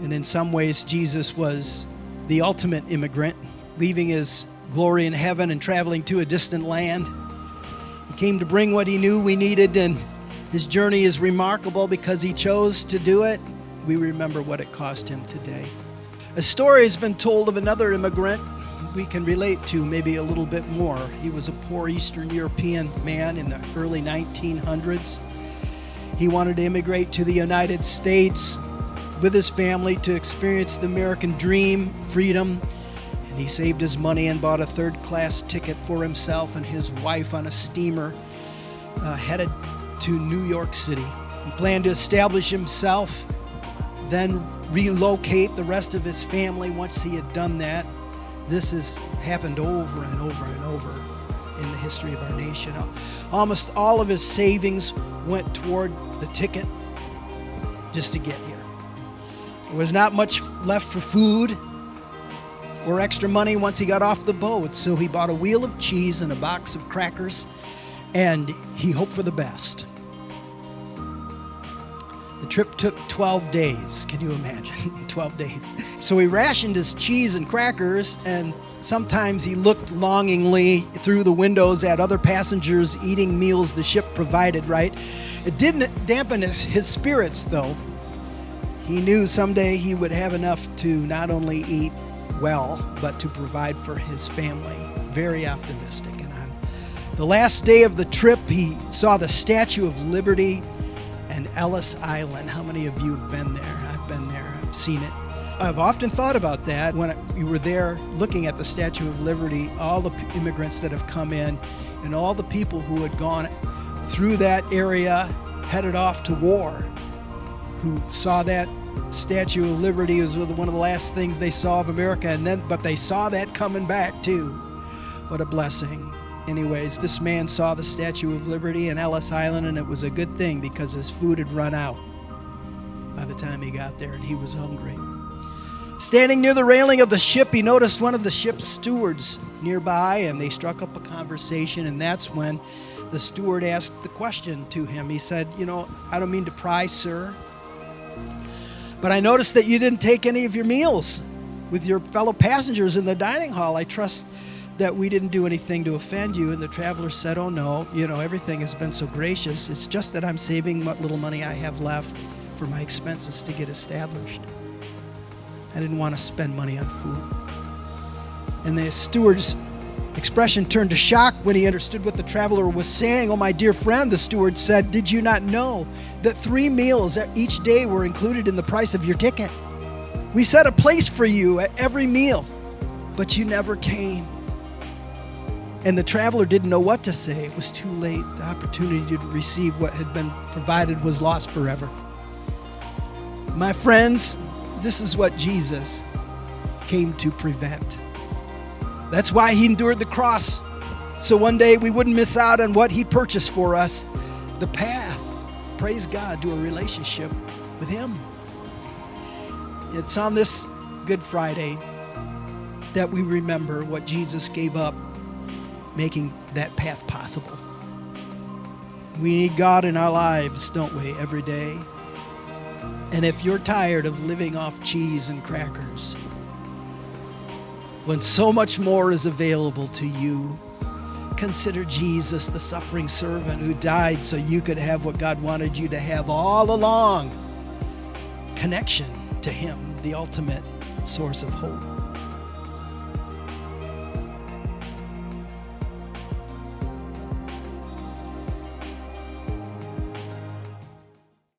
And in some ways, Jesus was the ultimate immigrant, leaving his glory in heaven and traveling to a distant land. He came to bring what he knew we needed, and his journey is remarkable because he chose to do it. We remember what it cost him today. A story has been told of another immigrant we can relate to maybe a little bit more. He was a poor Eastern European man in the early 1900s. He wanted to immigrate to the United States with his family to experience the American dream, freedom, and he saved his money and bought a third-class ticket for himself and his wife on a steamer headed to New York City. He planned to establish himself, then relocate the rest of his family once he had done that. This has happened over and over and over in the history of our nation. Almost all of his savings went toward the ticket just to get here. There was not much left for food or extra money once he got off the boat, so he bought a wheel of cheese and a box of crackers, and he hoped for the best. The trip took 12 days. Can you imagine? 12 days. So he rationed his cheese and crackers, and sometimes he looked longingly through the windows at other passengers eating meals the ship provided, right? It didn't dampen his spirits, though. He knew someday he would have enough to not only eat well, but to provide for his family. Very optimistic. And on the last day of the trip, he saw the Statue of Liberty and Ellis Island. How many of you have been there? I've been there. I've seen it. I've often thought about that when we were there looking at the Statue of Liberty, all the immigrants that have come in and all the people who had gone through that area, headed off to war, who saw that Statue of Liberty was one of the last things they saw of America, but they saw that coming back too. What a blessing. Anyways, this man saw the Statue of Liberty and Ellis Island, and it was a good thing because his food had run out by the time he got there, and he was hungry. Standing near the railing of the ship, he noticed one of the ship's stewards nearby, and they struck up a conversation, and that's when the steward asked the question to him. He said, I don't mean to pry, sir, but I noticed that you didn't take any of your meals with your fellow passengers in the dining hall. I trust that we didn't do anything to offend you. And the traveler said, oh no, everything has been so gracious. It's just that I'm saving what little money I have left for my expenses to get established. I didn't want to spend money on food. And the steward's expression turned to shock when he understood what the traveler was saying. Oh, my dear friend, the steward said, did you not know that 3 meals each day were included in the price of your ticket? We set a place for you at every meal, but you never came. And the traveler didn't know what to say. It was too late. The opportunity to receive what had been provided was lost forever. My friends, this is what Jesus came to prevent. That's why he endured the cross, so one day we wouldn't miss out on what he purchased for us, the path, praise God, to a relationship with him. It's on this Good Friday that we remember what Jesus gave up, making that path possible. We need God in our lives, don't we, every day? And if you're tired of living off cheese and crackers, when so much more is available to you, consider Jesus, the suffering servant who died so you could have what God wanted you to have all along. Connection to him, the ultimate source of hope.